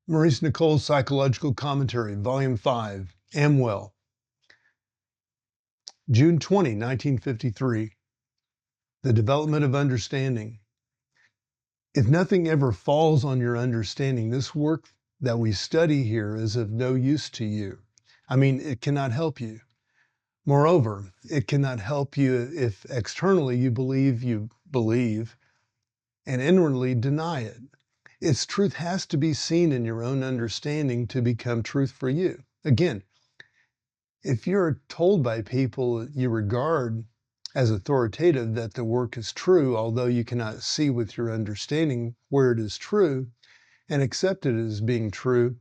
Maurice Nicol's Psychological Commentary, Volume 5, Amwell, June 20, 1953. The Development of Understanding. If nothing ever falls on your understanding, this work that we study here is of no use to you. It cannot help you. Moreover, it cannot help you if externally you believe and inwardly deny it. Its truth has to be seen in your own understanding to become truth for you. Again, if you're told by people you regard as authoritative that the work is true, although you cannot see with your understanding where it is true, and accept it as being true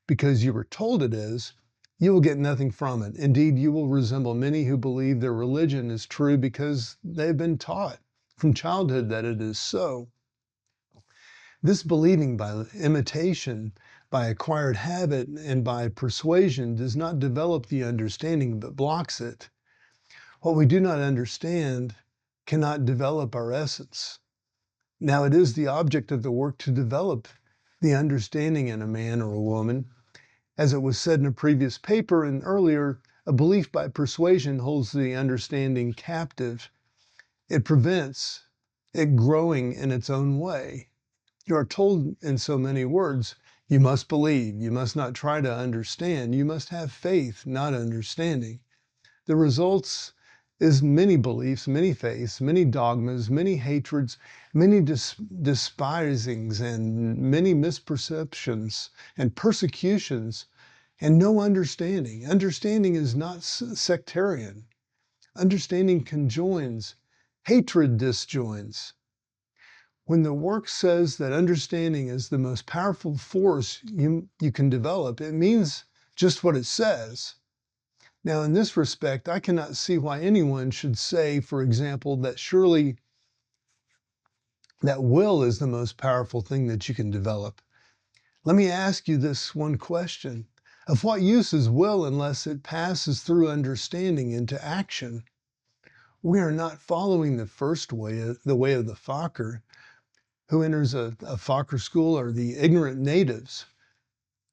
because you were told it is, you will get nothing from it. Indeed, you will resemble many who believe their religion is true because they've been taught from childhood that it is so. This believing by imitation, by acquired habit, and by persuasion does not develop the understanding, but blocks it. What we do not understand cannot develop our essence. Now, it is the object of the work to develop the understanding in a man or a woman. As it was said in a previous paper and earlier, a belief by persuasion holds the understanding captive. It prevents it growing in its own way. You are told in so many words, you must believe, you must not try to understand, you must have faith, not understanding. The results is many beliefs, many faiths, many dogmas, many hatreds, many despisings, and many misperceptions and persecutions, and no understanding. Understanding is not sectarian. Understanding conjoins, hatred disjoins. When the work says that understanding is the most powerful force you can develop, it means just what it says. Now, in this respect, I cannot see why anyone should say, for example, that surely that will is the most powerful thing that you can develop. Let me ask you this one question. Of what use is will unless it passes through understanding into action? We are not following the first way, the way of the Fokker. Who enters a Fokker school are the ignorant natives.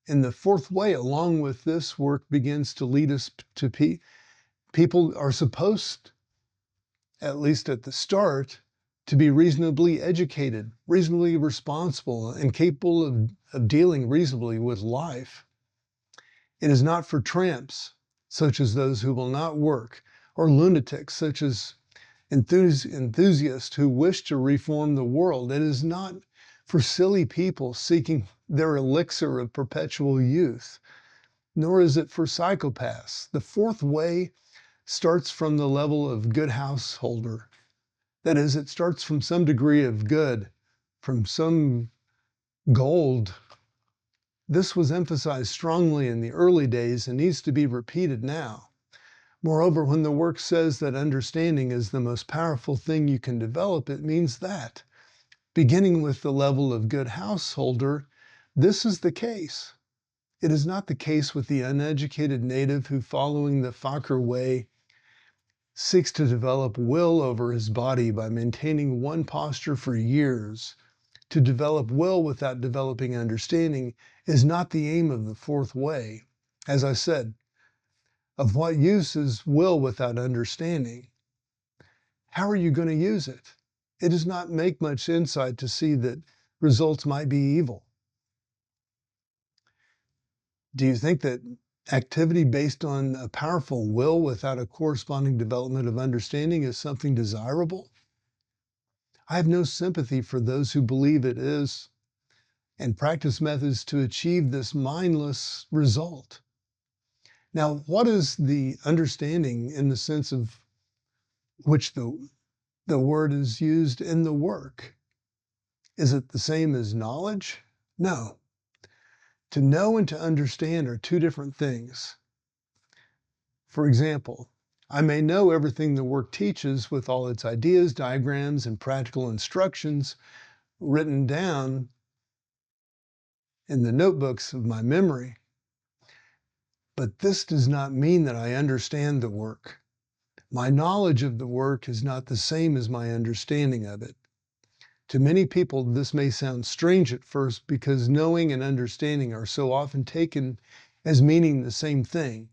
And the fourth way, along with this work, begins to lead us to people are supposed, at least at the start, to be reasonably educated, reasonably responsible, and capable of dealing reasonably with life. It is not for tramps, such as those who will not work, or lunatics, such as enthusiasts who wish to reform the world. It is not for silly people seeking their elixir of perpetual youth, nor is it for psychopaths. The fourth way starts from the level of good householder. That is, it starts from some degree of good, from some gold. This was emphasized strongly in the early days and needs to be repeated now. Moreover, when the work says that understanding is the most powerful thing you can develop, it means that. Beginning with the level of good householder, this is the case. It is not the case with the uneducated native who, following the Fokker way, seeks to develop will over his body by maintaining one posture for years. To develop will without developing understanding is not the aim of the fourth way. As I said, of what use is will without understanding? How are you going to use it? It does not make much insight to see that results might be evil. Do you think that activity based on a powerful will without a corresponding development of understanding is something desirable? I have no sympathy for those who believe it is and practice methods to achieve this mindless result. Now, what is the understanding in the sense of which the word is used in the work? Is it the same as knowledge? No. To know and to understand are two different things. For example, I may know everything the work teaches with all its ideas, diagrams, and practical instructions written down in the notebooks of my memory. But this does not mean that I understand the work. My knowledge of the work is not the same as my understanding of it. To many people, this may sound strange at first because knowing and understanding are so often taken as meaning the same thing.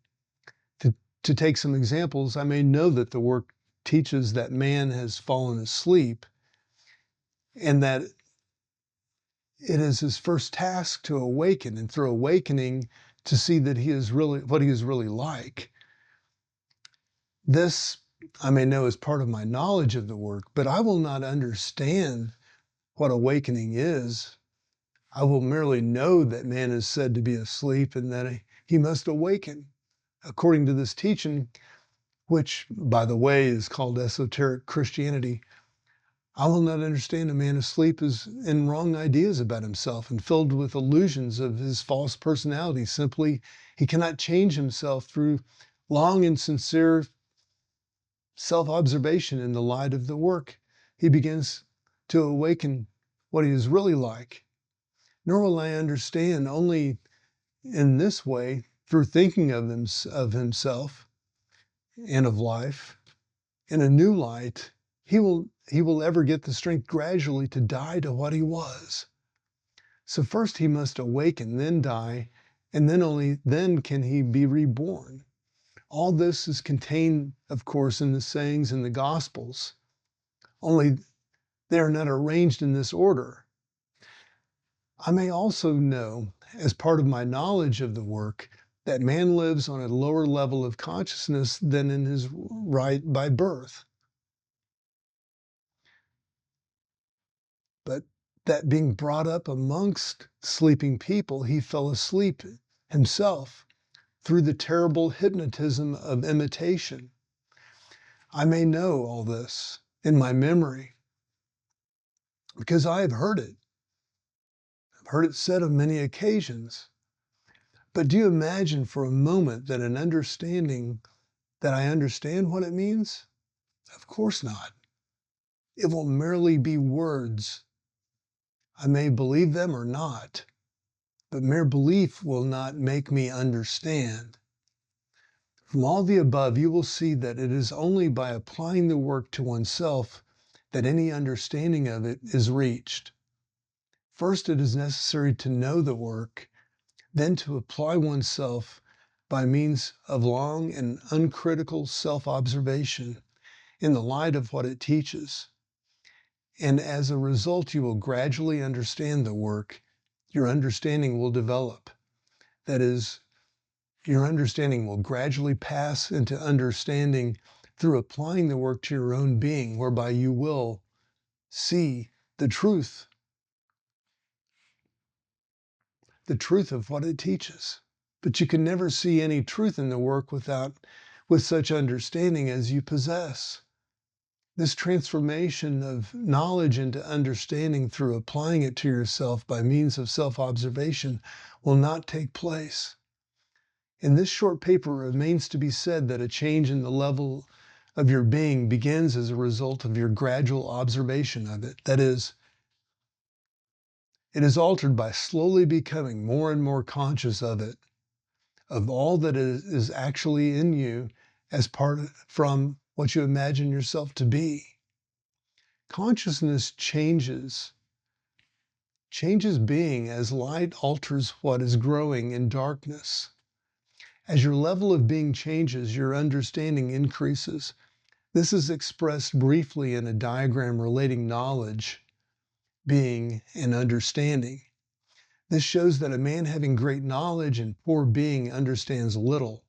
To take some examples, I may know that the work teaches that man has fallen asleep and that it is his first task to awaken, and through awakening to see that he is really what he is really like. This I may know as part of my knowledge of the work, but I will not understand what awakening is. I will merely know that man is said to be asleep and that he must awaken according to this teaching, which, by the way, is called esoteric Christianity. I will not understand a man asleep is in wrong ideas about himself and filled with illusions of his false personality. Simply, he cannot change himself through long and sincere self-observation in the light of the work. He begins to awaken what he is really like. Nor will I understand only in this way through thinking of himself and of life in a new light. He will ever get the strength gradually to die to what he was. So first he must awaken, then die, and then only then can he be reborn. All this is contained, of course, in the sayings in the Gospels, only they are not arranged in this order. I may also know, as part of my knowledge of the work, that man lives on a lower level of consciousness than in his right by birth. But that being brought up amongst sleeping people, he fell asleep himself through the terrible hypnotism of imitation. I may know all this in my memory because I have heard it. I've heard it said on many occasions. But do you imagine for a moment that I understand what it means? Of course not. It will merely be words. I may believe them or not, but mere belief will not make me understand. From all the above, you will see that it is only by applying the work to oneself that any understanding of it is reached. First, it is necessary to know the work, then to apply oneself by means of long and uncritical self-observation in the light of what it teaches. And as a result, you will gradually understand the work. Your understanding will develop. That is, your understanding will gradually pass into understanding through applying the work to your own being, whereby you will see the truth of what it teaches. But you can never see any truth in the work with such understanding as you possess. This transformation of knowledge into understanding through applying it to yourself by means of self-observation will not take place. In this short paper, it remains to be said that a change in the level of your being begins as a result of your gradual observation of it. That is, it is altered by slowly becoming more and more conscious of it, of all that is actually in you from what you imagine yourself to be. Consciousness changes being as light alters what is growing in darkness. As your level of being changes, your understanding increases. This is expressed briefly in a diagram relating knowledge, being, and understanding. This shows that a man having great knowledge and poor being understands little.